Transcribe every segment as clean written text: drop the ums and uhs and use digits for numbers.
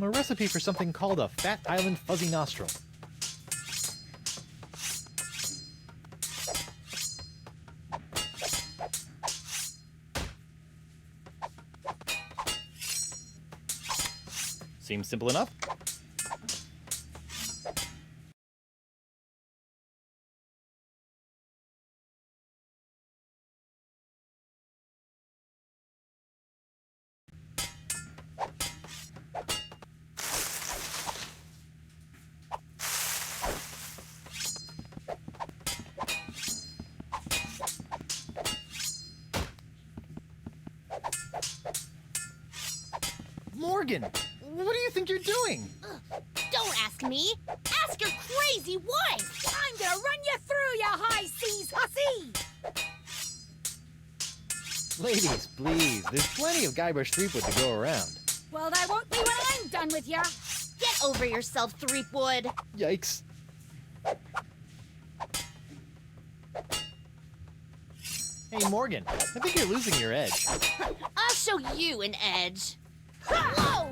A recipe for something called a Fat Island Fuzzy Nostril. Seems simple enough. Morgan, what do you think you're doing? Don't ask me. Ask your crazy wife. I'm gonna run you through, you high seas hussy! Ladies, please, there's plenty of Guybrush Threepwood to go around. Well, there won't be when I'm done with you. Get over yourself, Threepwood. Yikes. Hey, Morgan, I think you're losing your edge. I'll show you an edge. Whoa!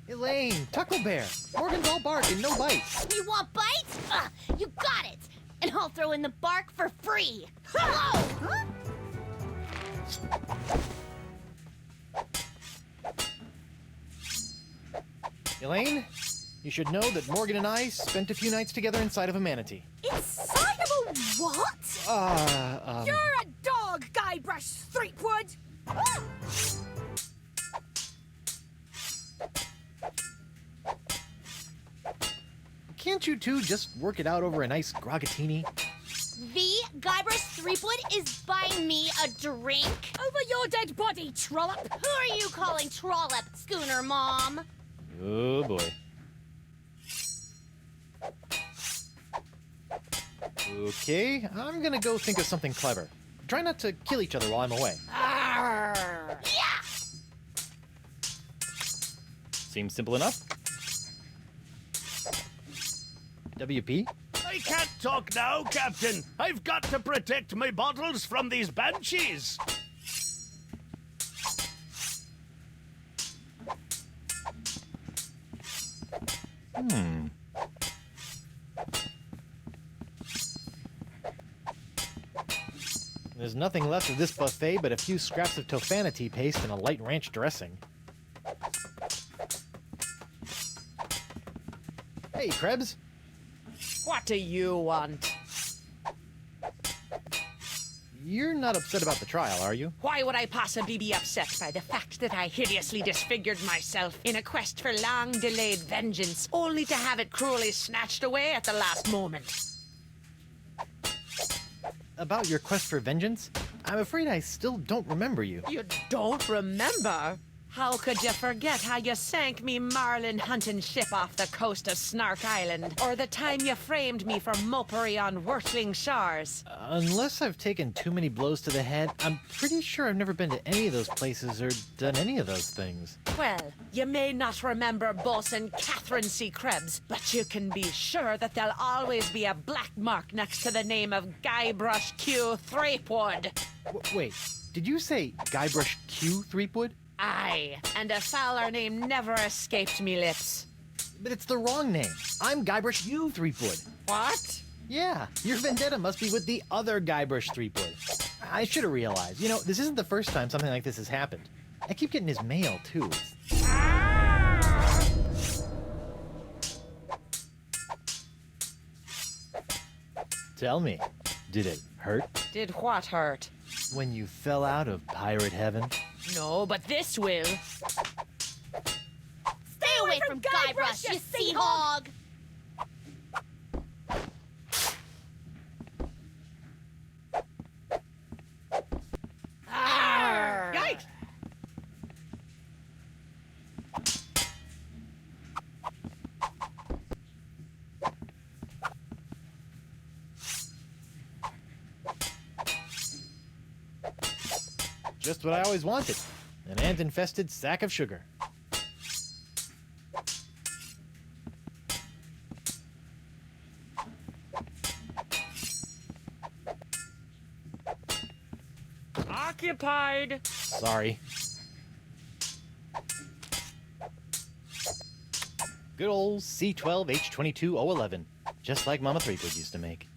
Elaine, Tucklebear, Morgan's all bark and no bite. You want bites? You got it. And I'll throw in the bark for free. Whoa! Elaine, you should know that Morgan and I spent a few nights together inside of a manatee. Inside of a what? You're a dog, Guybrush Threepwood! Can't you two just work it out over a nice grogatini? The Guybrush Threepwood is buying me a drink? Over your dead body, trollop! Who are you calling Trollop, Schooner Mom? Oh boy. Okay, I'm gonna go think of something clever. Try not to kill each other while I'm away. Arr. Yeah! Seems simple enough. WP? I can't talk now, Captain. I've got to protect my bottles from these banshees. There's nothing left of this buffet but a few scraps of Tofanity paste and a light ranch dressing. Hey, Krebs. What do you want? You're not upset about the trial, are you? Why would I possibly be upset by the fact that I hideously disfigured myself in a quest for long-delayed vengeance, only to have it cruelly snatched away at the last moment? About your quest for vengeance? I'm afraid I still don't remember you. You don't remember? How could you forget how you sank me marlin hunting ship off the coast of Snark Island? Or the time you framed me for mopery on Wurtling Shores? Unless I've taken too many blows to the head, I'm pretty sure I've never been to any of those places or done any of those things. Well, you may not remember Bosun Catherine C. Krebs, but you can be sure that there'll always be a black mark next to the name of Guybrush Q. Threepwood. Wait, did you say Guybrush Q. Threepwood? Aye, and a fouler name never escaped me lips. But it's the wrong name. I'm Guybrush U. Threepwood. What? Yeah, your vendetta must be with the other Guybrush Threepwood. I should have realized. You know, this isn't the first time something like this has happened. I keep getting his mail, too. Tell me, did it hurt Did what hurt? when you fell out of pirate heaven? No, but this will. Stay away from Guybrush, you sea hog! Yikes! Just what I always wanted. An ant-infested sack of sugar. occupied. Sorry. Good old C12H22011, just like Mama Threepwood used to make.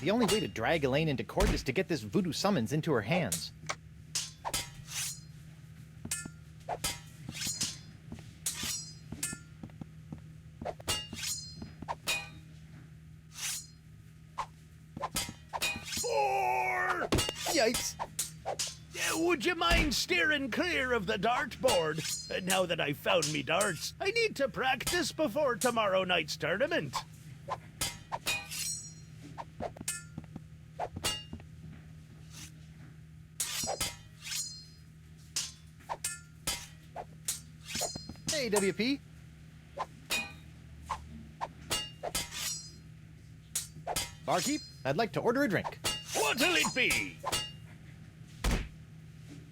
The only way to drag Elaine into court is to get this voodoo summons into her hands. Four! Yikes! Would you mind steering clear of the dartboard? Now that I've found me darts, I need to practice before tomorrow night's tournament. Hey, WP. Barkeep, I'd like to order a drink. What'll it be?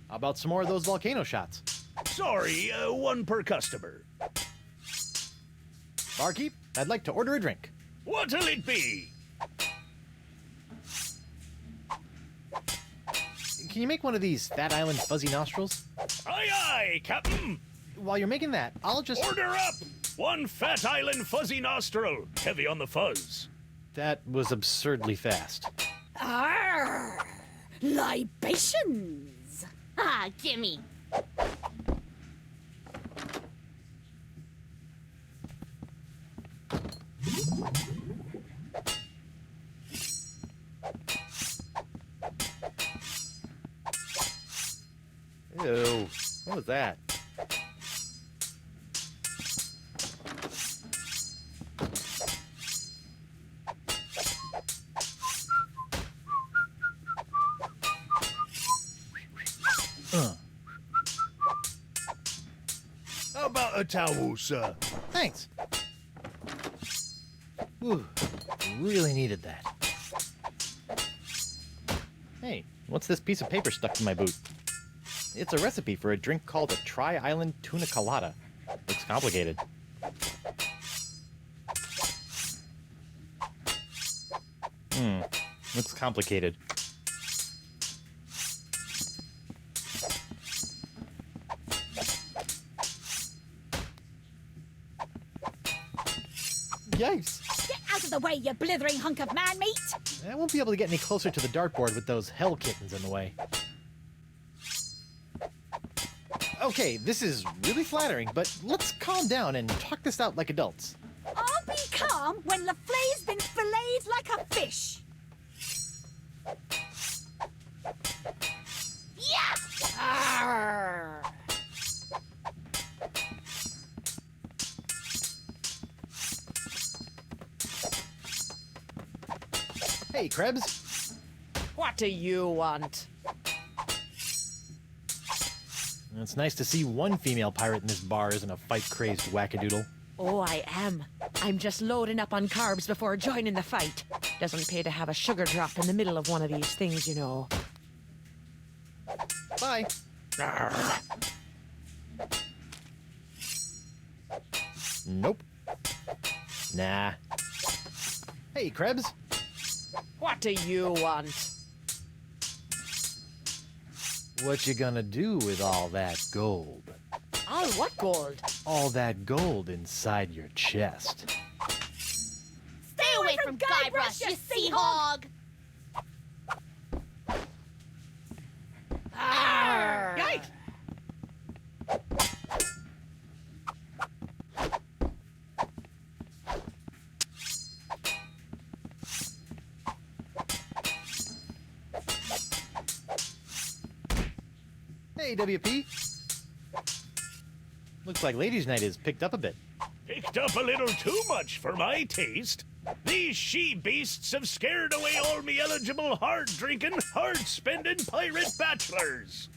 How about some more of those volcano shots? Sorry, one per customer. Barkeep, I'd like to order a drink. What'll it be? Can you make one of these Fat Island fuzzy nostrils? Aye, aye, Captain. While you're making that, I'll just... Order up! One Fat Island fuzzy nostril, heavy on the fuzz. That was absurdly fast. Arr! Libations! Ah, gimme. Ew, what was that? How about a towel, sir? Thanks. Whew, really needed that. Hey, what's this piece of paper stuck to my boot? It's a recipe for a drink called a Tri-Island Tuna Colada. Looks complicated. Looks complicated. Yikes! Get out of the way, you blithering hunk of man meat! I won't be able to get any closer to the dartboard with those hell kittens in the way. Okay, this is really flattering, but let's calm down and talk this out like adults. I'll be calm when Laflay's been filleted like a fish. Yeah! Arr! Hey, Krebs. What do you want? It's nice to see one female pirate in this bar isn't a fight-crazed wackadoodle. Oh, I am. I'm just loading up on carbs before joining the fight. Doesn't pay to have a sugar drop in the middle of one of these things, you know. Bye. Nope. Nah. Hey, Krebs. What do you want? What you gonna do with all that gold? All what gold? All that gold inside your chest. Stay away from Guybrush, you sea hog! Yikes! Hey, WP. Looks like Ladies' Night is picked up a bit. Picked up a little too much for my taste. These she-beasts have scared away all me eligible hard-drinking, hard-spending pirate bachelors.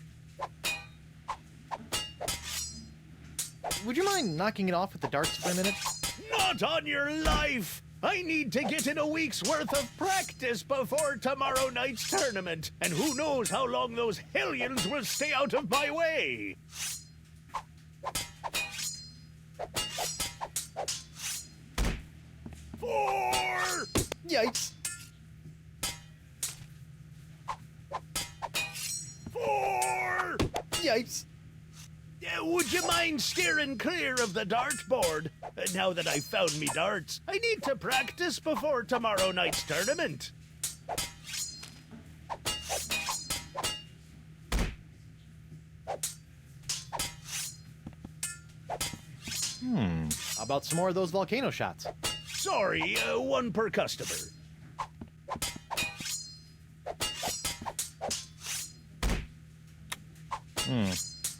Would you mind knocking it off with the darts for a minute? Not on your life! I need to get in a week's worth of practice before tomorrow night's tournament, and who knows how long those hellions will stay out of my way! Four! Yikes. Yipes. Would you mind steering clear of the dartboard? Now that I've found me darts, I need to practice before tomorrow night's tournament. How about some more of those volcano shots? Sorry, one per customer.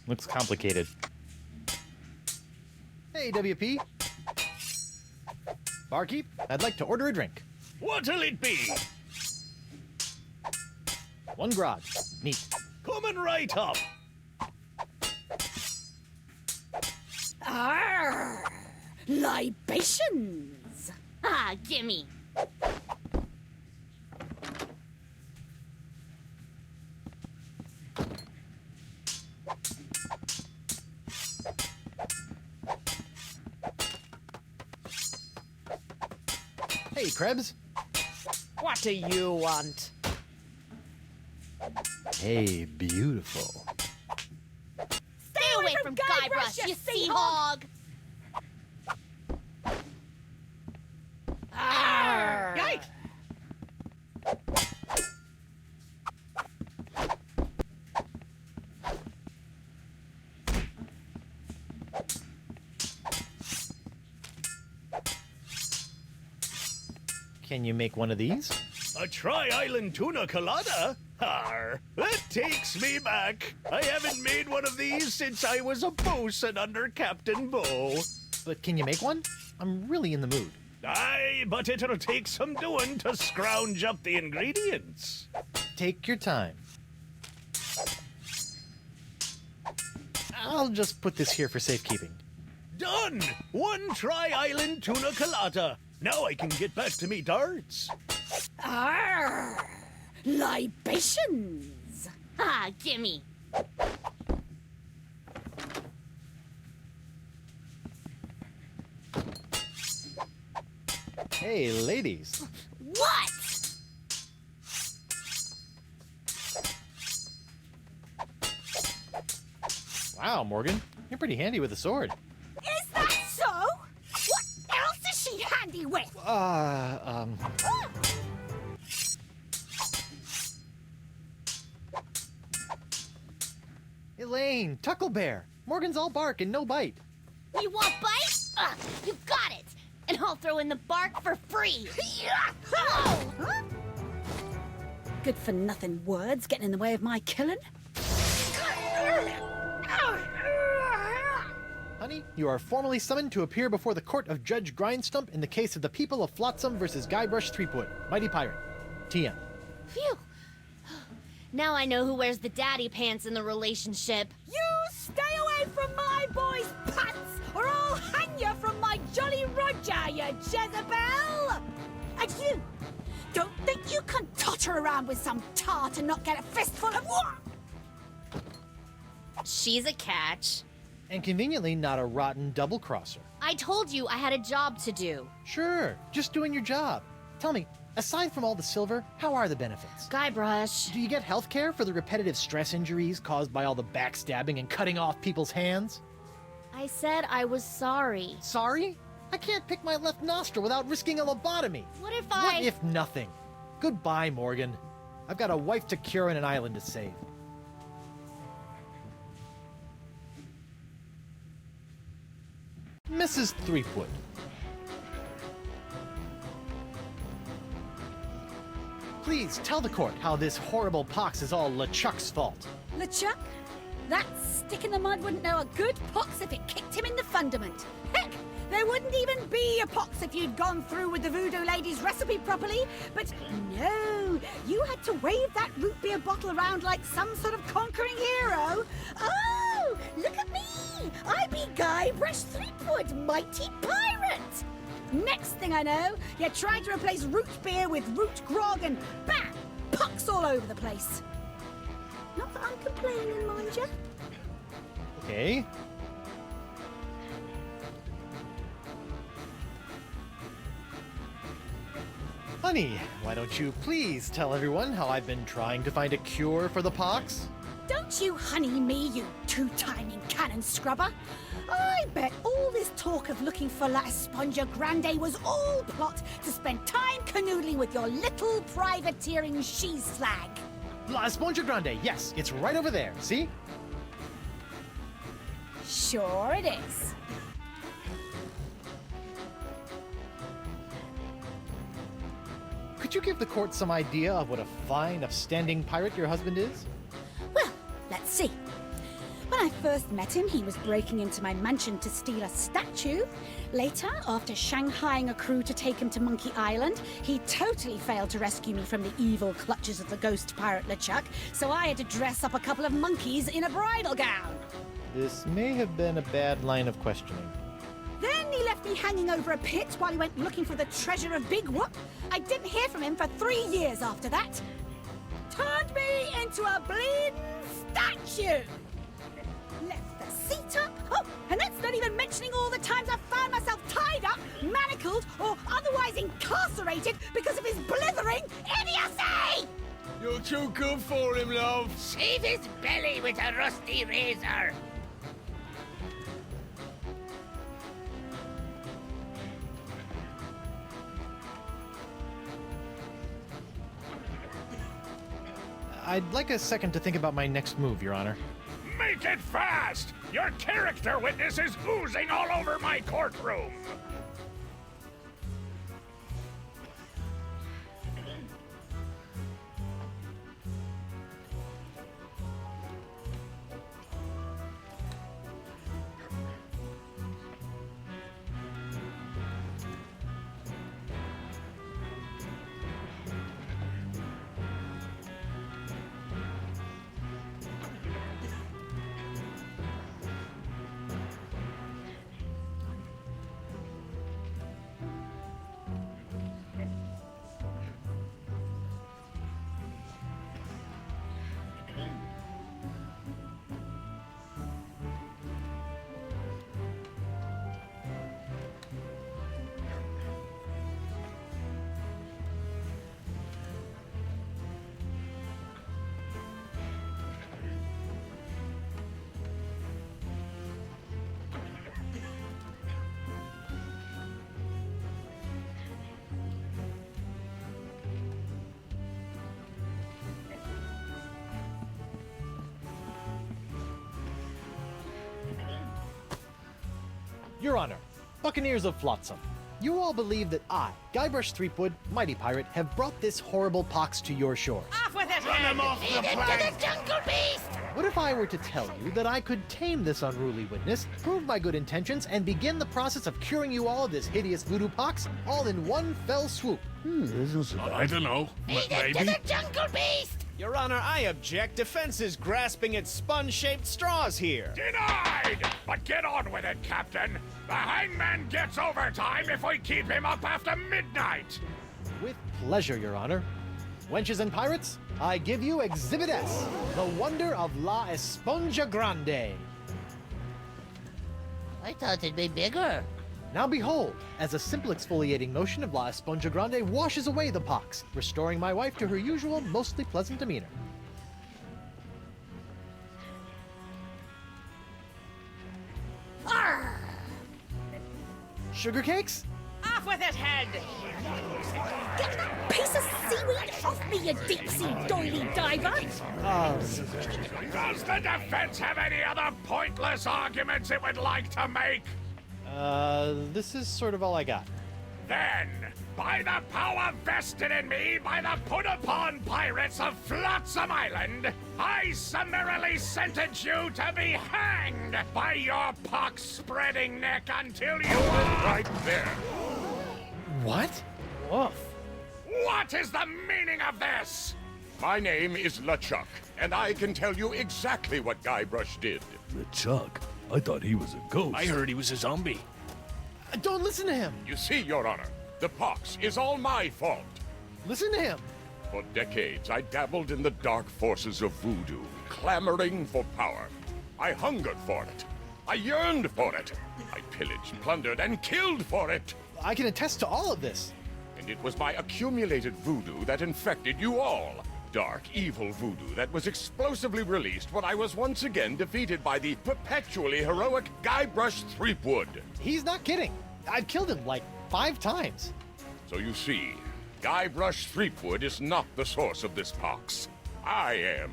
Looks complicated. Hey, WP. Barkeep, I'd like to order a drink. What'll it be? One grog. Neat. Coming right up. Arr! Libations! Ah, gimme. Hey, Krebs. What do you want? Hey, beautiful. Stay away from Guybrush, you sea hog! Yikes! Can you make one of these? A Tri-Island Tuna Colada? Arr, that takes me back. I haven't made one of these since I was a bosun under Captain Bo. But can you make one? I'm really in the mood. Aye, but it'll take some doing to scrounge up the ingredients. Take your time. I'll just put this here for safekeeping. Done! One Tri-Island Tuna Colada. Now I can get back to me darts. Arr! Libations! Ah, gimme. Hey, ladies. What? Wow, Morgan. You're pretty handy with a sword. Is that so? What else is she handy with? Elaine, Tucklebear. Morgan's all bark and no bite. You want bite? You got it. And I'll throw in the bark for free. Huh? Good for nothing words getting in the way of my killing. Honey, you are formally summoned to appear before the court of Judge Grindstump in the case of the people of Flotsam versus Guybrush Threepwood, Mighty Pirate. TM. Phew. Now I know who wears the daddy pants in the relationship. You stay away from my boy's pants, or I'll hang you from my Jolly Roger, you Jezebel! And you, don't think you can totter around with some tart and not get a fistful of what? She's a catch. And conveniently not a rotten double-crosser. I told you I had a job to do. Sure, just doing your job. Tell me, aside from all the silver, how are the benefits? Guybrush. Do you get health care for the repetitive stress injuries caused by all the backstabbing and cutting off people's hands? I said I was sorry. Sorry? I can't pick my left nostril without risking a lobotomy. What if What if nothing? Goodbye, Morgan. I've got a wife to cure and an island to save. Mrs. Threepwood. Please tell the court how this horrible pox is all LeChuck's fault. LeChuck? That stick in the mud wouldn't know a good pox if it kicked him in the fundament. Heck, there wouldn't even be a pox if you'd gone through with the voodoo lady's recipe properly. But no, you had to wave that root beer bottle around like some sort of conquering hero. Oh, look at me! I be Guybrush Threepwood, mighty pirate! Next thing I know, you tried to replace root beer with root grog and bam! Pox all over the place. Not that I'm complaining, mind you. Okay. Honey, why don't you please tell everyone how I've been trying to find a cure for the pox? Don't Don't you honey me, you two-timing cannon scrubber. I bet all this talk of looking for La Esponja Grande was all plot to spend time canoodling with your little privateering she-slag. La Esponja Grande, yes, it's right over there, see? Sure it is. Could you give the court some idea of what a fine, upstanding pirate your husband is? Well, let's see. When I first met him, he was breaking into my mansion to steal a statue. Later, after shanghaiing a crew to take him to Monkey Island, he totally failed to rescue me from the evil clutches of the ghost pirate LeChuck, so I had to dress up a couple of monkeys in a bridal gown. This may have been a bad line of questioning. Then he left me hanging over a pit while he went looking for the treasure of Big Whoop. I didn't hear from him for 3 years after that. Turned me into a bleeding statue. Left the seat up. Oh, and that's not even mentioning all the times I found myself tied up, manacled, or otherwise incarcerated because of his blithering idiocy! You're too good for him, love. Shave his belly with a rusty razor. I'd like a second to think about my next move, Your Honor. Make it fast! Your character witness is oozing all over my courtroom. Your Honor, Buccaneers of Flotsam, you all believe that I, Guybrush Threepwood, Mighty Pirate, have brought this horrible pox to your shores. Off with it, Run him off the Feed it to plank! the jungle beast! What if I were to tell you that I could tame this unruly witness, prove my good intentions, and begin the process of curing you all of this hideous voodoo pox, all in one fell swoop? I don't know. Feed it to the jungle beast! Your Honor, I object. Defense is grasping at sponge-shaped straws here. Denied! But get on with it, Captain. The hangman gets overtime if we keep him up after midnight. With pleasure, Your Honor. Wenches and pirates, I give you Exhibit S, the wonder of La Esponja Grande. I thought it'd be bigger. Now behold, as a simple exfoliating motion of La Esponja Grande washes away the pox, restoring my wife to her usual, mostly pleasant demeanor. Arr! Sugar cakes? Off with it, head! Get that piece of seaweed off me, you deep-sea doily diver! Does the defense have any other pointless arguments it would like to make? This is sort of all I got. Then, by the power vested in me by the put-upon pirates of Flotsam Island, I summarily sentence you to be hanged by your pox-spreading neck until you are... Right there. What? Woof. What is the meaning of this? My name is LeChuck, and I can tell you exactly what Guybrush did. LeChuck? I thought he was a ghost. I heard he was a zombie. Don't listen to him! You see, Your Honor, the pox is all my fault. Listen to him! For decades, I dabbled in the dark forces of voodoo, clamoring for power. I hungered for it. I yearned for it. I pillaged, plundered, and killed for it. I can attest to all of this. And it was my accumulated voodoo that infected you all. dark, evil voodoo that was explosively released when I was once again defeated by the perpetually heroic Guybrush Threepwood. He's not kidding. I've killed him like 5 times. So you see, Guybrush Threepwood is not the source of this pox. I am.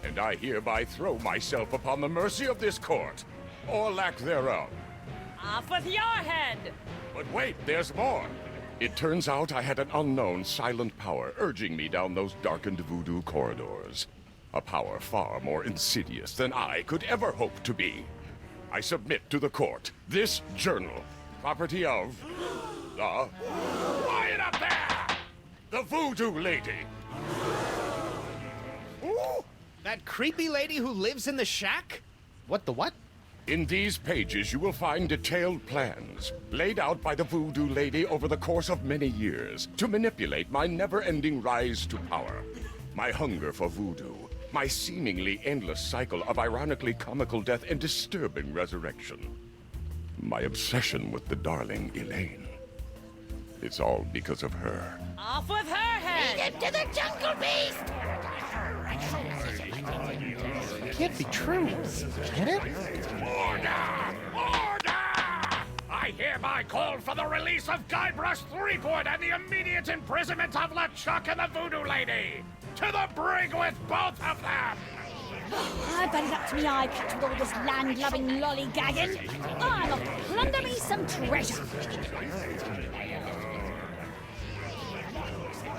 And I hereby throw myself upon the mercy of this court, or lack thereof. Off with your head! But wait, there's more. It turns out I had an unknown silent power urging me down those darkened voodoo corridors. A power far more insidious than I could ever hope to be. I submit to the court this journal, property of the... Quiet up there! the Voodoo Lady. Ooh, that creepy lady who lives in the shack? What the what? In these pages, you will find detailed plans laid out by the Voodoo Lady over the course of many years to manipulate my never-ending rise to power. My hunger for voodoo, my seemingly endless cycle of ironically comical death and disturbing resurrection. My obsession with the darling Elaine. It's all because of her. Off with her head! Lead him to the jungle beast! It can't be true. Can it? Order! Order! I hereby call for the release of Guybrush Threepwood and the immediate imprisonment of LeChuck and the Voodoo Lady! To the brig with both of them! I bet it's up to me eye patch with all this land-loving lollygagging. I'm off to plunder me some treasure.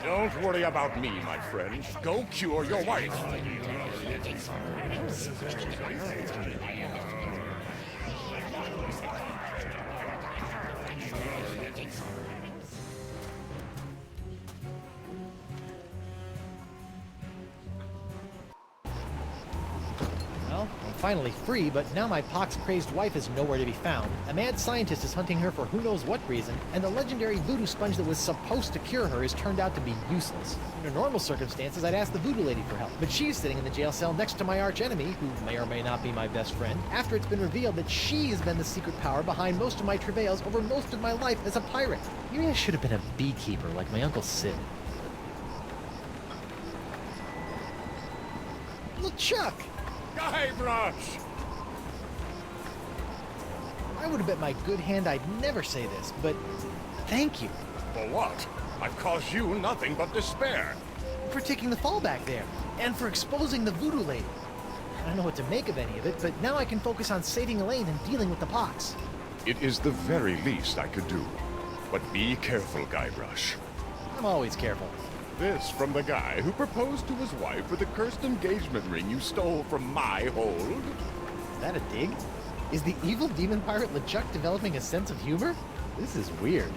Don't worry about me, my friend. Go cure your wife. Well, I'm finally free, but now my pox-crazed wife is nowhere to be found. A mad scientist is hunting her for who knows what reason, and the legendary voodoo sponge that was supposed to cure her has turned out to be useless. Under normal circumstances, I'd ask the voodoo lady for help, but she's sitting in the jail cell next to my archenemy, who may or may not be my best friend, after it's been revealed that she's been the secret power behind most of my travails over most of my life as a pirate. Maybe I should have been a beekeeper like my Uncle Sid. LeChuck! Guybrush! I would have bet my good hand I'd never say this, but thank you For what? I've caused you nothing but despair. for taking the fall back there, and for exposing the voodoo lady. I don't know what to make of any of it, but now I can focus on saving Elaine and dealing with the pox. It is the very least I could do. But be careful, Guybrush. I'm always careful. This from the guy who proposed to his wife with a cursed engagement ring you stole from my hold? Is that a dig? Is the evil demon pirate LeChuck developing a sense of humor? This is weird.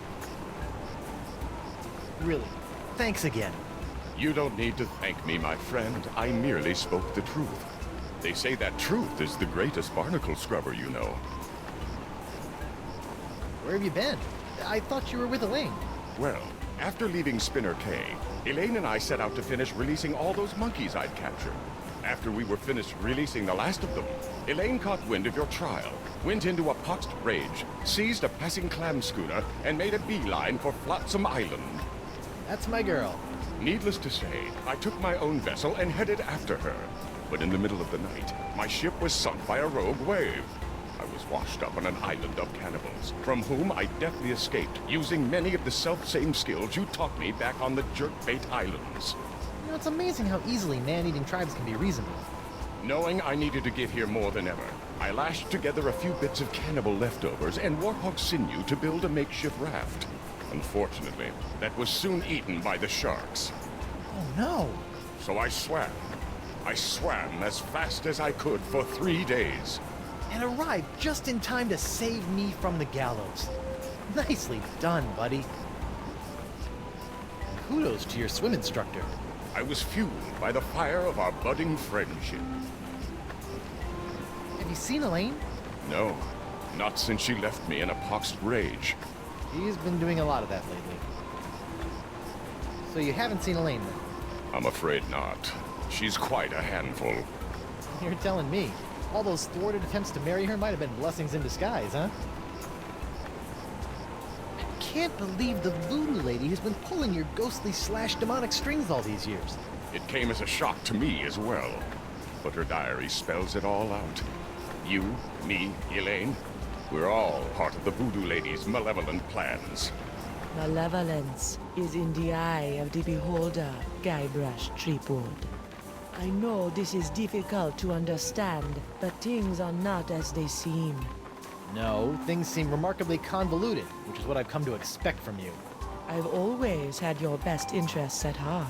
Really, thanks again. You don't need to thank me, my friend. I merely spoke the truth. They say that truth is the greatest barnacle scrubber you know. Where have you been? I thought you were with Elaine. Well, after leaving Spinner Cay, Elaine and I set out to finish releasing all those monkeys I'd captured. After we were finished releasing the last of them, Elaine caught wind of your trial, went into a poxed rage, seized a passing clam schooner, and made a beeline for Flotsam Island. That's my girl. Needless to say, I took my own vessel and headed after her. But in the middle of the night, my ship was sunk by a rogue wave. I was washed up on an island of cannibals, from whom I deftly escaped, using many of the self-same skills you taught me back on the Jerkbait Islands. You know, it's amazing how easily man-eating tribes can be reasonable. Knowing I needed to get here more than ever, I lashed together a few bits of cannibal leftovers and warthog sinew to build a makeshift raft. Unfortunately, that was soon eaten by the sharks. Oh no! So I swam. I swam as fast as I could for 3 days. And arrived just in time to save me from the gallows. Nicely done, buddy. Kudos to your swim instructor. I was fueled by the fire of our budding friendship. Have you seen Elaine? No, not since she left me in a poxed rage. She's been doing a lot of that lately. So you haven't seen Elaine then? I'm afraid not. She's quite a handful. You're telling me. All those thwarted attempts to marry her might have been blessings in disguise, huh? I can't believe the voodoo lady has been pulling your ghostly / demonic strings all these years. It came as a shock to me as well. But her diary spells it all out. You, me, Elaine, we're all part of the Voodoo Lady's malevolent plans. Malevolence is in the eye of the beholder, Guybrush Threepwood. I know this is difficult to understand, but things are not as they seem. No, things seem remarkably convoluted, which is what I've come to expect from you. I've always had your best interests at heart.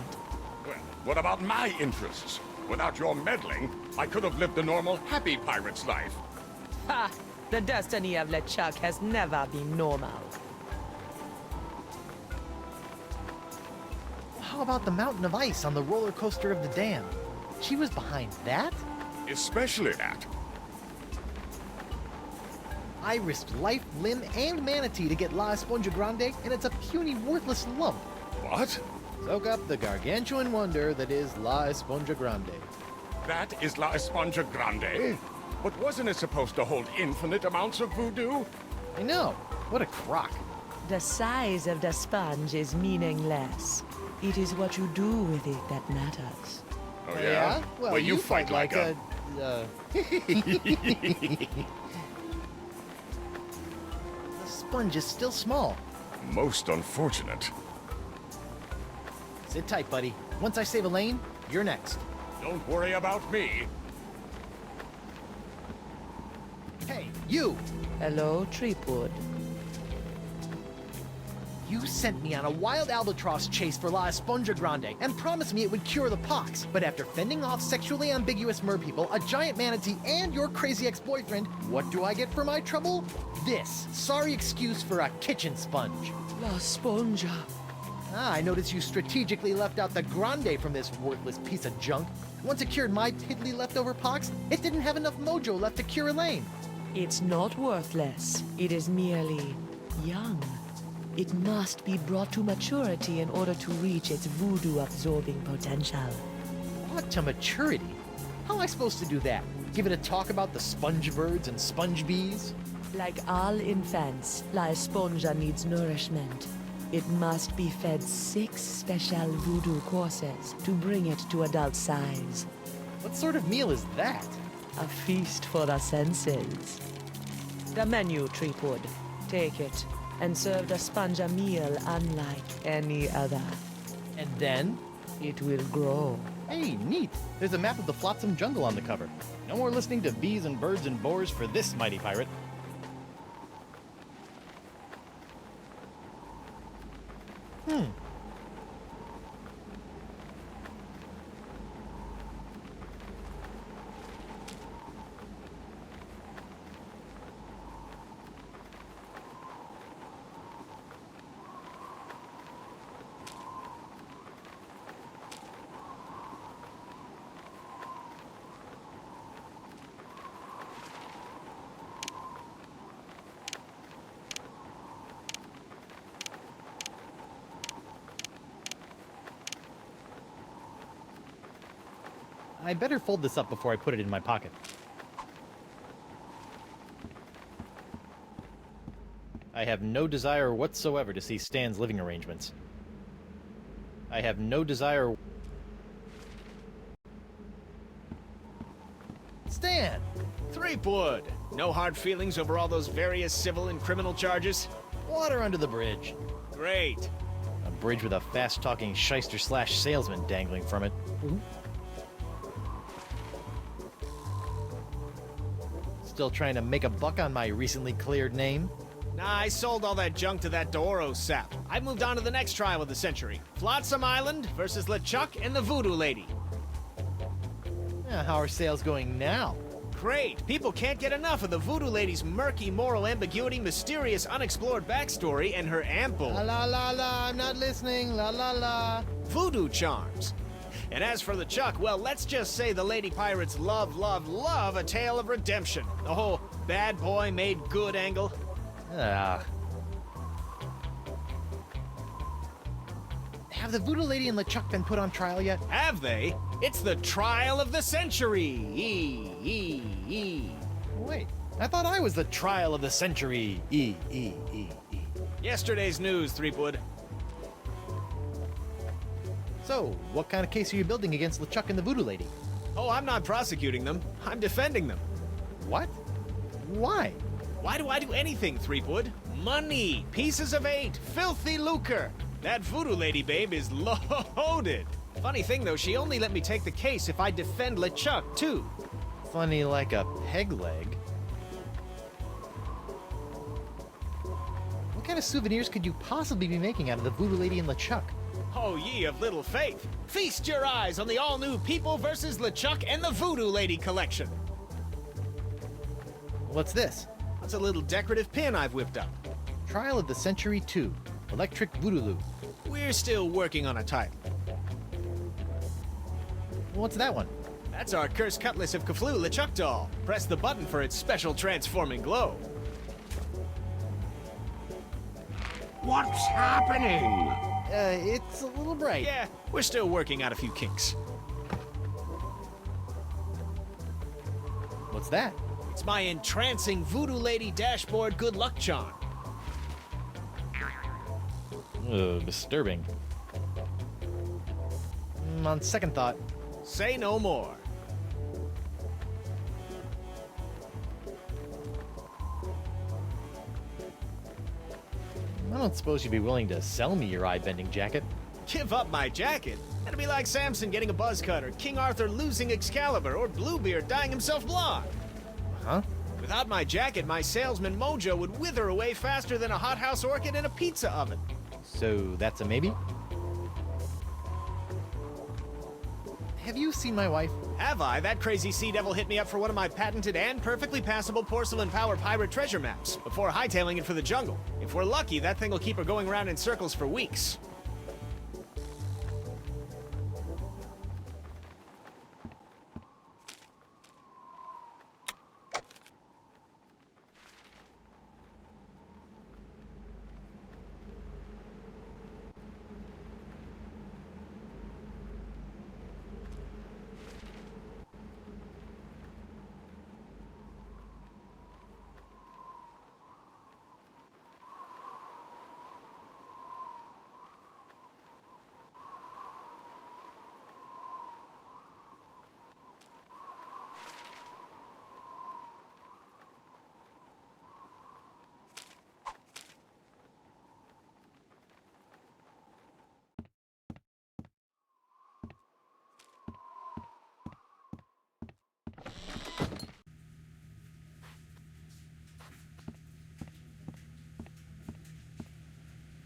Well, what about my interests? Without your meddling, I could have lived a normal, happy pirate's life. Ha! The destiny of LeChuck has never been normal. How about the mountain of ice on the roller coaster of the dam? She was behind that? Especially that. I risked life, limb, and manatee to get La Esponja Grande, and it's a puny, worthless lump. What? Soak up the gargantuan wonder that is La Esponja Grande. That is La Esponja Grande? But wasn't it supposed to hold infinite amounts of voodoo? I know. What a crock. The size of the sponge is meaningless. It is what you do with it that matters. Oh, yeah? Well, you fight like a... The sponge is still small. Most unfortunate. Sit tight, buddy. Once I save Elaine, you're next. Don't worry about me. Hey, you! Hello, Threepwood. You sent me on a wild albatross chase for La Esponja Grande and promised me it would cure the pox. But after fending off sexually ambiguous merpeople, a giant manatee, and your crazy ex-boyfriend, what do I get for my trouble? This sorry excuse for a kitchen sponge. La Esponja. Ah, I noticed you strategically left out the Grande from this worthless piece of junk. Once it cured my piddly leftover pox, it didn't have enough mojo left to cure Elaine. It's not worthless. It is merely young. It must be brought to maturity in order to reach its voodoo-absorbing potential. What to maturity? How am I supposed to do that? Give it a talk about the sponge birds and sponge bees? Like all infants, La Esponja needs nourishment. It must be fed 6 special voodoo courses to bring it to adult size. What sort of meal is that? A feast for the senses. The menu, Threepwood. Take it, and serve the sponge a meal unlike any other. And then? It will grow. Hey, neat. There's a map of the Flotsam Jungle on the cover. No more listening to bees and birds and boars for this mighty pirate. I better fold this up before I put it in my pocket. I have no desire whatsoever to see Stan's living arrangements. I have no desire... Stan! Threepwood! No hard feelings over all those various civil and criminal charges? Water under the bridge. Great. A bridge with a fast-talking shyster/salesman dangling from it. Still trying to make a buck on my recently cleared name? Nah, I sold all that junk to that Doro sap. I've moved on to the next trial of the century. Flotsam Island versus LeChuck and the Voodoo Lady. How are sales going now? Great! People can't get enough of the Voodoo Lady's murky moral ambiguity, mysterious unexplored backstory, and her ample... La la la la, I'm not listening, la la la. ...voodoo charms. And as for LeChuck, well, let's just say the Lady Pirates love a tale of redemption. The whole bad boy made good angle. Ah. Have the Voodoo Lady and LeChuck been put on trial yet? Have they? It's the trial of the century. Wait, I thought I was the trial of the century. Yesterday's news, Threepwood. So, what kind of case are you building against LeChuck and the Voodoo Lady? Oh, I'm not prosecuting them. I'm defending them. What? Why? Why do I do anything, Threepwood? Money, pieces of 8, filthy lucre. That Voodoo Lady babe is loaded. Funny thing though, she only let me take the case if I defend LeChuck too. Funny like a peg leg. What kind of souvenirs could you possibly be making out of the Voodoo Lady and LeChuck? Oh, ye of little faith. Feast your eyes on the all-new People vs. LeChuck and the Voodoo Lady collection. What's this? That's a little decorative pin I've whipped up. Trial of the Century 2. Electric Voodoo. We're still working on a title. What's that one? That's our Cursed Cutlass of Cthulhu LeChuck doll. Press the button for its special transforming glow. What's happening? It's a little bright. Yeah, we're still working out a few kinks. What's that? It's my entrancing Voodoo Lady dashboard good luck charm. Disturbing. On second thought. Say no more. I don't suppose you'd be willing to sell me your eye-bending jacket. Give up my jacket? That'd be like Samson getting a buzz cut, or King Arthur losing Excalibur, or Bluebeard dying himself blonde. Huh? Without my jacket, my salesman mojo would wither away faster than a hothouse orchid in a pizza oven. So that's a maybe? Have you seen my wife? Have I? That crazy sea devil hit me up for one of my patented and perfectly passable porcelain power pirate treasure maps before hightailing it for the jungle. If we're lucky, that thing will keep her going around in circles for weeks.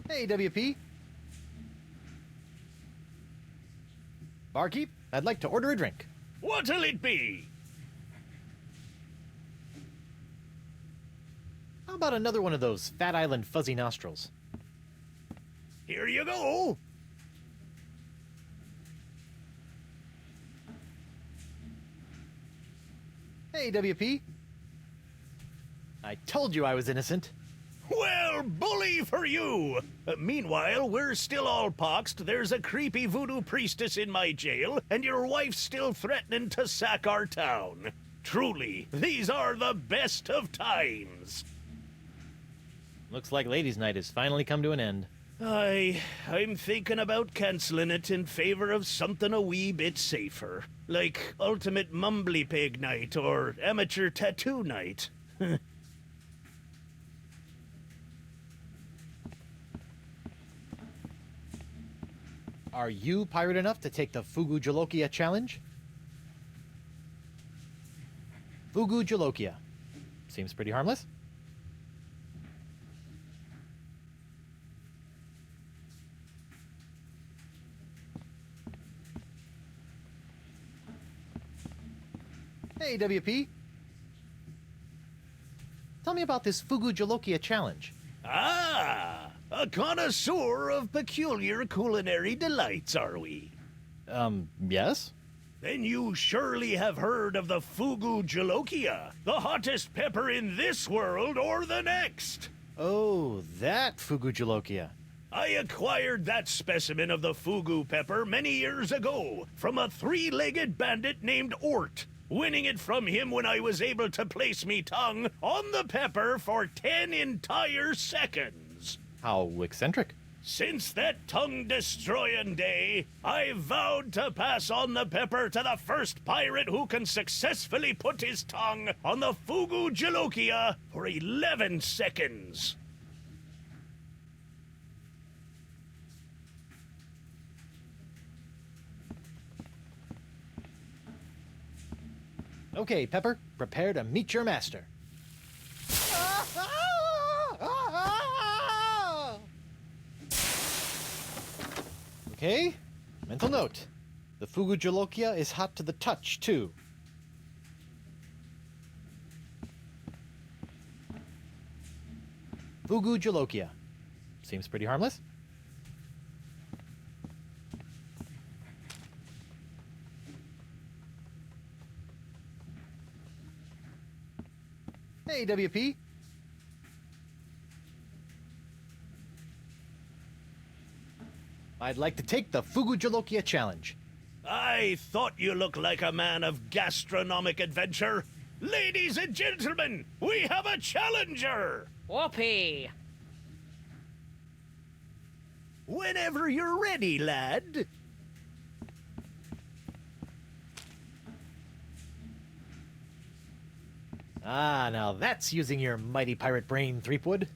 Hey, WP. Barkeep, I'd like to order a drink. What'll it be? How about another one of those Fat Island fuzzy nostrils? Here you go. Hey, WP. I told you I was innocent. Well, bully for you! Meanwhile, we're still all poxed, there's a creepy voodoo priestess in my jail, and your wife's still threatening to sack our town. Truly, these are the best of times. Looks like Ladies' Night has finally come to an end. I'm thinking about canceling it in favor of something a wee bit safer. Like Ultimate Mumbly Pig Night or Amateur Tattoo Night. Are you pirate enough to take the Fugu Jolokia challenge? Fugu Jolokia. Seems pretty harmless. Hey, WP. Tell me about this Fugu Jolokia challenge. Ah, a connoisseur of peculiar culinary delights, are we? Yes? Then you surely have heard of the Fugu Jolokia, the hottest pepper in this world or the next. Oh, that Fugu Jolokia. I acquired that specimen of the Fugu pepper many years ago from a three-legged bandit named Ort, winning it from him when I was able to place me tongue on the pepper for 10 entire seconds. How eccentric. Since that tongue-destroying day, I vowed to pass on the pepper to the first pirate who can successfully put his tongue on the Fugu Jalokia for 11 seconds. Okay, Pepper, prepare to meet your master. Okay, mental note. The Fugu Jalokia is hot to the touch, too. Fugu Jalokia. Seems pretty harmless. Hey, WP. I'd like to take the Fugu Jalokia challenge. I thought you looked like a man of gastronomic adventure. Ladies and gentlemen, we have a challenger! Whoopee! Whenever you're ready, lad. Ah, now that's using your mighty pirate brain, Threepwood.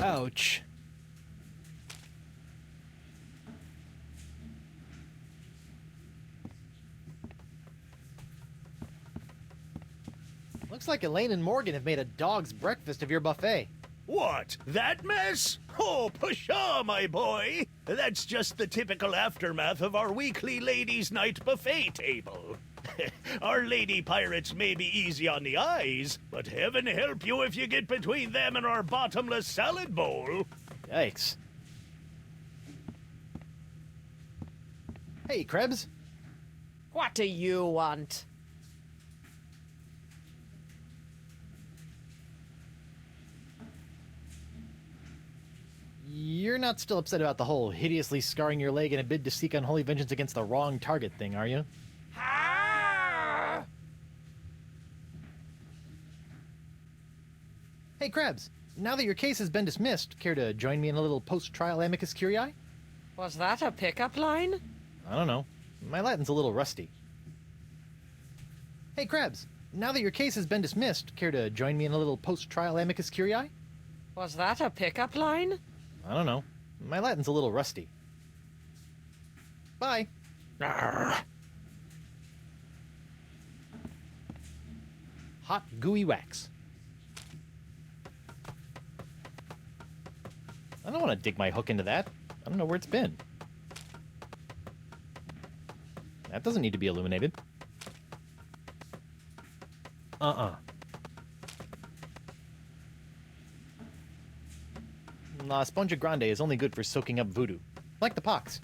Ouch. Looks like Elaine and Morgan have made a dog's breakfast of your buffet. What? That mess? Oh, pshaw, my boy. That's just the typical aftermath of our weekly ladies' night buffet table. Our lady pirates may be easy on the eyes, but heaven help you if you get between them and our bottomless salad bowl. Yikes. Hey, Krebs. What do you want? You're not still upset about the whole hideously scarring your leg in a bid to seek unholy vengeance against the wrong target thing, are you? Ah! Hey, Krebs. Now that your case has been dismissed, care to join me in a little post-trial amicus curiae? Was that a pickup line? I don't know. My Latin's a little rusty. Hey, Krebs. Now that your case has been dismissed, care to join me in a little post-trial amicus curiae? Was that a pickup line? I don't know. My Latin's a little rusty. Bye. Hot, gooey wax. I don't want to dig my hook into that. I don't know where it's been. That doesn't need to be illuminated. La Esponja Grande is only good for soaking up voodoo. Like the pox.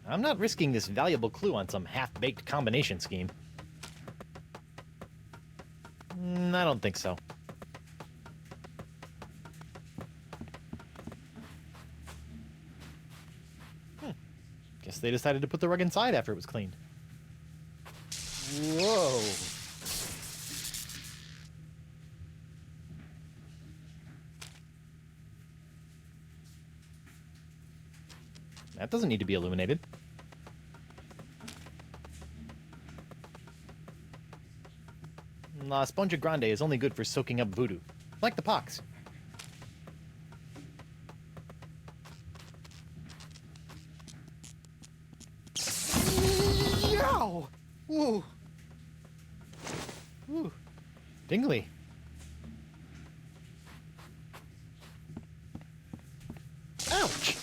I'm not risking this valuable clue on some half-baked combination scheme. I don't think so. Guess they decided to put the rug inside after it was cleaned. Whoa. That doesn't need to be illuminated. La Esponja Grande is only good for soaking up voodoo. Like the pox. Yow! Ooh. Ooh. Dingly. Ouch!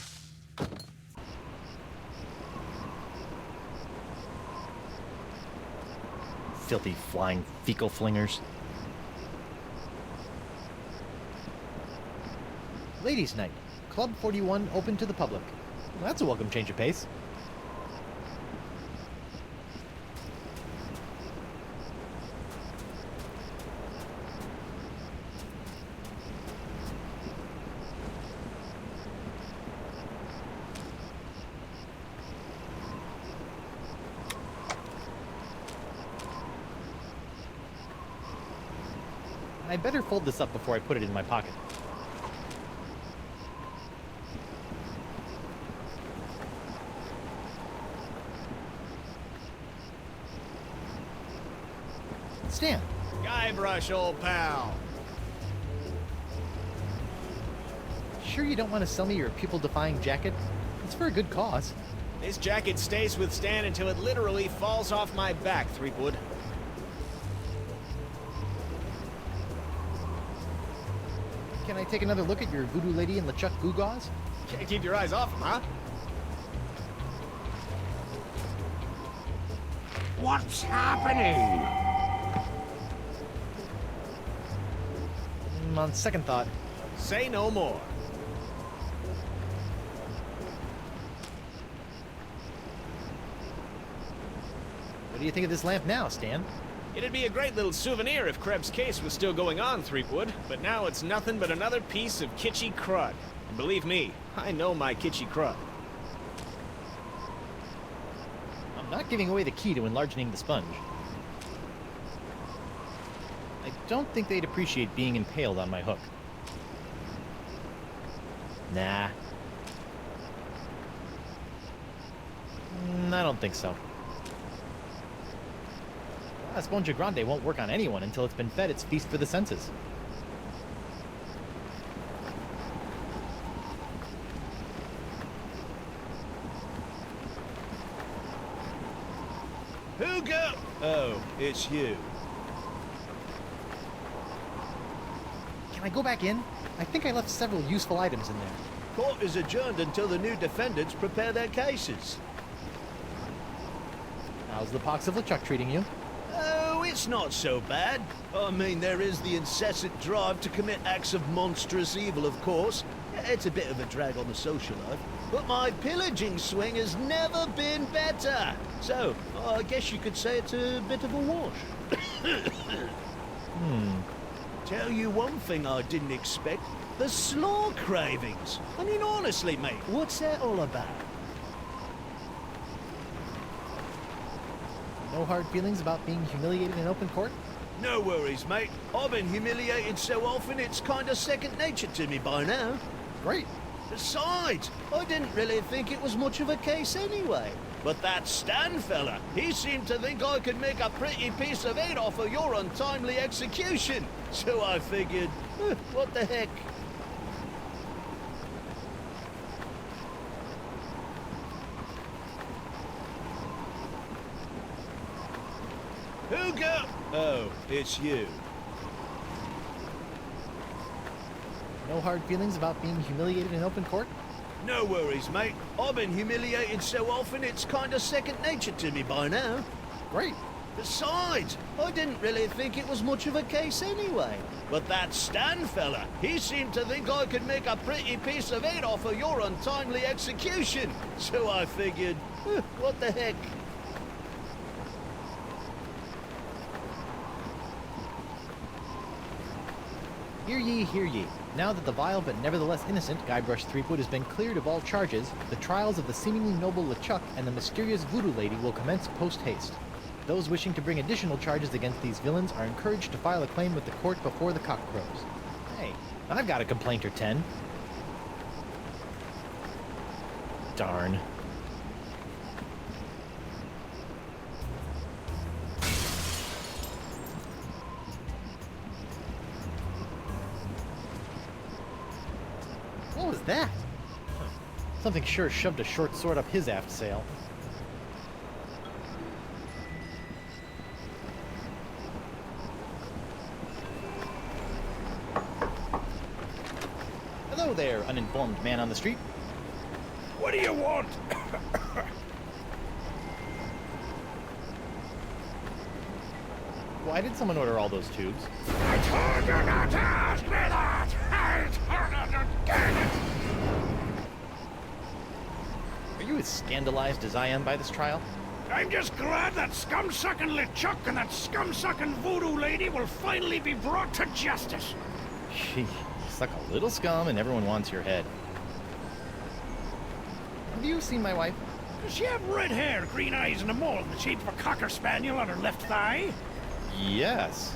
Filthy flying fecal flingers. Ladies' Night. Club 41 open to the public. Well, that's a welcome change of pace. I better fold this up before I put it in my pocket. Stan. Guybrush, old pal. Sure you don't want to sell me your pupil-defying jacket? It's for a good cause. This jacket stays with Stan until it literally falls off my back, Threepwood. Can I take another look at your Voodoo Lady and LeChuck gewgaws? Can't keep your eyes off him, huh? What's happening? On second thought, Say no more. what do you think of this lamp now, Stan? It'd be a great little souvenir if Krebs' case was still going on, Threepwood, but now it's nothing but another piece of kitschy crud. And believe me, I know my kitschy crud. I'm not giving away the key to enlarging the sponge. I don't think they'd appreciate being impaled on my hook. Nah. I don't think so. La Esponja Grande won't work on anyone until it's been fed its feast for the senses. Hugo! Oh, it's you. Can I go back in? I think I left several useful items in there. Court is adjourned until the new defendants prepare their cases. How's the pox of LeChuck treating you? Oh, it's not so bad. I mean, there is the incessant drive to commit acts of monstrous evil, of course. It's a bit of a drag on the social life. But my pillaging swing has never been better. So, I guess you could say it's a bit of a wash. Tell you one thing I didn't expect. The slaw cravings. I mean, honestly, mate, what's that all about? No hard feelings about being humiliated in open court? No worries, mate. I've been humiliated so often it's kind of second nature to me by now. Great. Besides, I didn't really think it was much of a case anyway. But that Stan fella, he seemed to think I could make a pretty piece of it off of your untimely execution. So I figured, what the heck? Hugo! Oh, it's you. No hard feelings about being humiliated in open court? No worries, mate. I've been humiliated so often it's kind of second nature to me by now. Great. Besides, I didn't really think it was much of a case anyway. But that Stan fella, he seemed to think I could make a pretty piece of it off of your untimely execution. So I figured, what the heck? Hear ye, hear ye. Now that the vile but nevertheless innocent Guybrush Threepwood has been cleared of all charges, the trials of the seemingly noble LeChuck and the mysterious Voodoo Lady will commence post-haste. Those wishing to bring additional charges against these villains are encouraged to file a claim with the court before the cock crows. Hey, I've got a complaint or 10. Darn. What was that? Something sure shoved a short sword up his aft sail. Hello there, uninformed man on the street. What do you want? Why did someone order all those tubes? I told you not to ask me that! I told you again! Are you as scandalized as I am by this trial? I'm just glad that scum-sucking LeChuck and that scum-sucking Voodoo Lady will finally be brought to justice. Gee, you suck a little scum and everyone wants your head. Have you seen my wife? Does she have red hair, green eyes, and a mole in the shape of a cocker spaniel on her left thigh? Yes.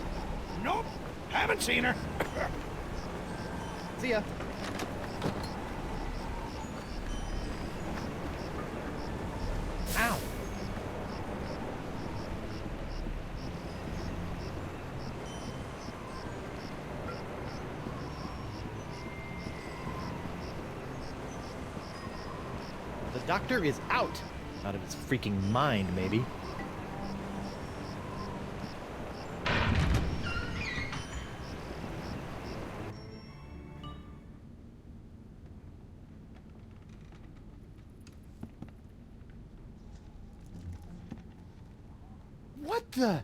Nope. Haven't seen her. See ya. Ow. The doctor is out. Out of his freaking mind, maybe. What the?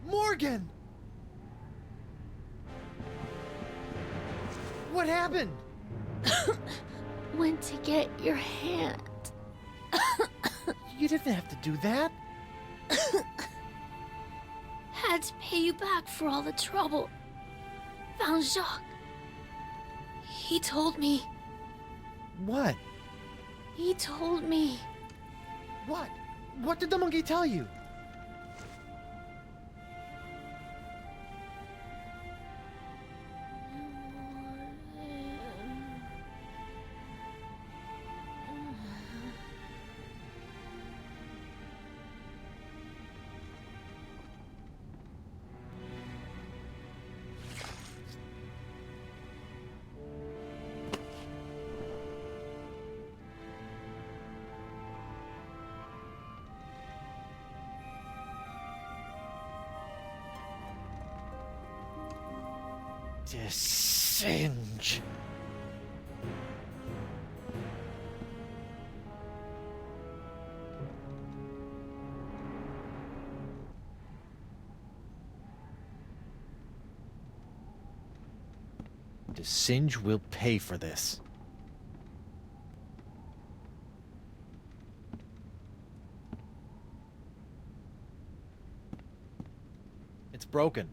Morgan! What happened? Went to get your hand. You didn't have to do that. Had to pay you back for all the trouble. Found Jacques. He told me. What? He told me. What? What did the monkey tell you? Singe. Singe will pay for this. It's broken.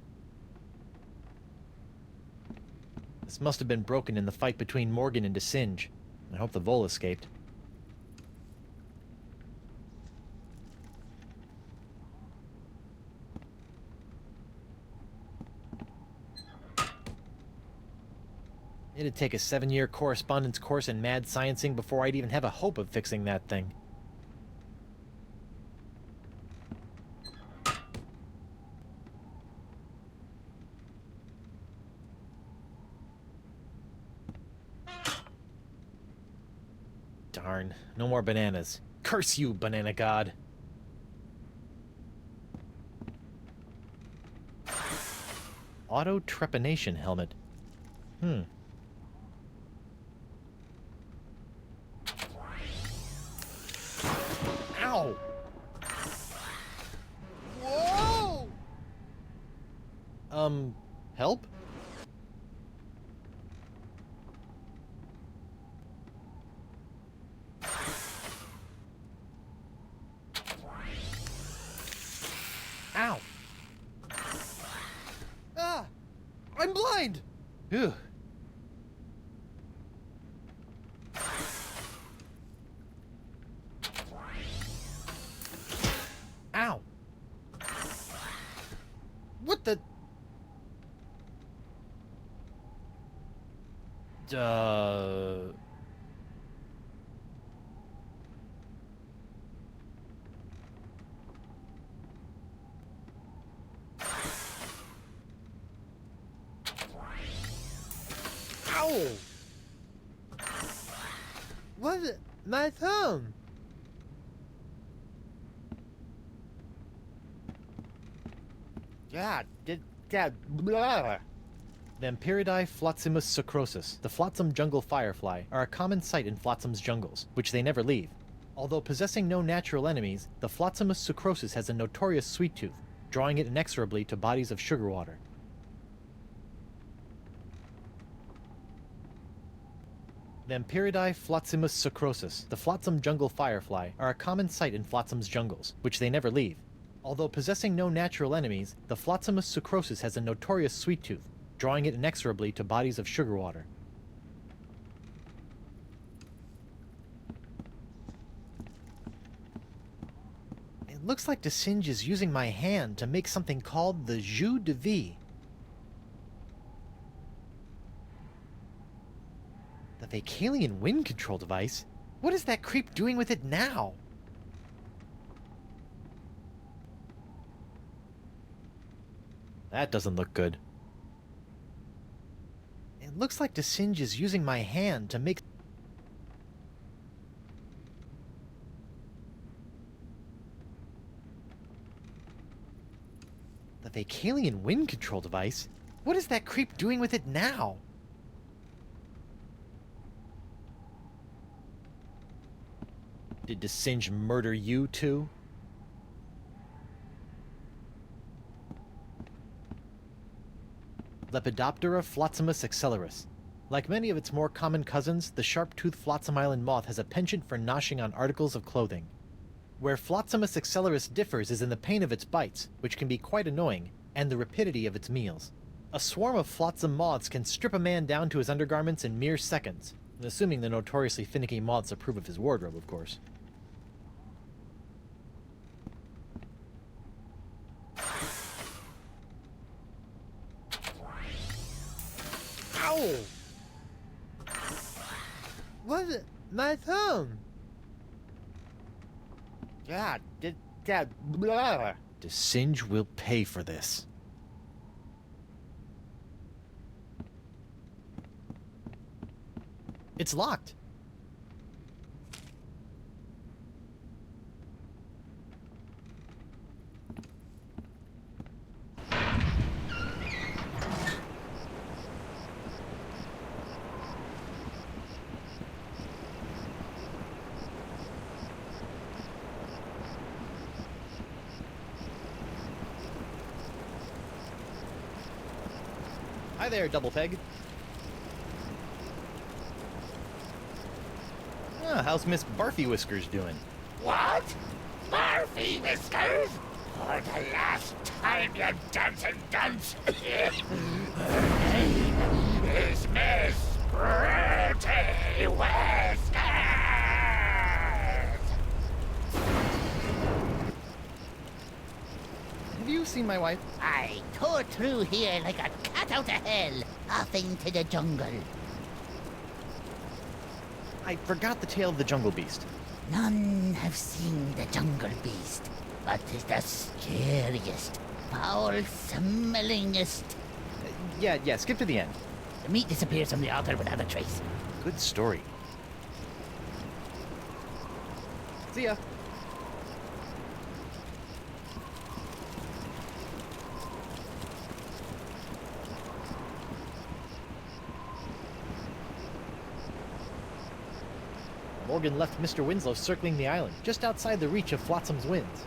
This must have been broken in the fight between Morgan and Singe. I hope the Vole escaped. It'd take a 7-year correspondence course in mad sciencing before I'd even have a hope of fixing that thing. Darn, no more bananas. Curse you, banana god. Auto trepanation helmet. Ow! Whoa! Help? Ow! Ah! I'm blind! Ugh. Ow! What the? Ow! What? My thumb! Yeah, blah. Vampiridae flotzimus sucrosus, the flotsam jungle firefly, are a common sight in flotsams jungles, which they never leave. Although possessing no natural enemies, the flotzimus sucrosus has a notorious sweet tooth, drawing it inexorably to bodies of sugar water. Vampiridae flotzimus sucrosus, the flotsam jungle firefly, are a common sight in flotsams jungles, which they never leave. Although possessing no natural enemies, the flotzimus sucrosus has a notorious sweet tooth, drawing it inexorably to bodies of sugar water. It looks like Desinge is using my hand to make something called the Jus de Vie. The Vacalian wind control device? What is that creep doing with it now? That doesn't look good. It looks like Desinge is using my hand to make... The Vacalian wind control device? What is that creep doing with it now? Did Desinge murder you too? Lepidoptera flotsimus accelerus. Like many of its more common cousins, the sharp-toothed Flotsam Island moth has a penchant for noshing on articles of clothing. Where Flotsimus accelerus differs is in the pain of its bites, which can be quite annoying, and the rapidity of its meals. A swarm of flotsam moths can strip a man down to his undergarments in mere seconds, assuming the notoriously finicky moths approve of his wardrobe, of course. Ow! What is it? My thumb! God, blah. Desinge will pay for this. It's locked. Hi there, Double Peg. Ah, how's Miss Barfy Whiskers doing? What? Barfy Whiskers? For the last time, you dancing dunce! Her name is Miss Pretty Whiskers! Have you seen my wife? I tore through here like a cat out of hell, off into the jungle. I forgot the tale of the Jungle Beast. None have seen the jungle beast, but 'tis the scariest, foul-smellingest. Yeah, skip to the end. The meat disappears from the altar without a trace. Good story. See ya. Morgan left Mr. Winslow circling the island, just outside the reach of Flotsam's winds.